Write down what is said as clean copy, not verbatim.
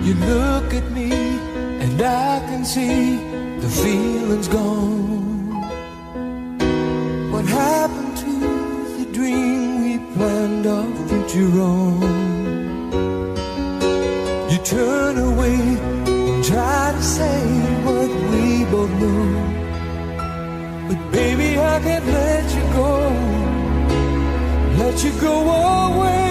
You look at me and I can see the feeling's gone. What happened to the dream we planned our future on? You turn away and try to say what we both know, but baby, I can't let you go away.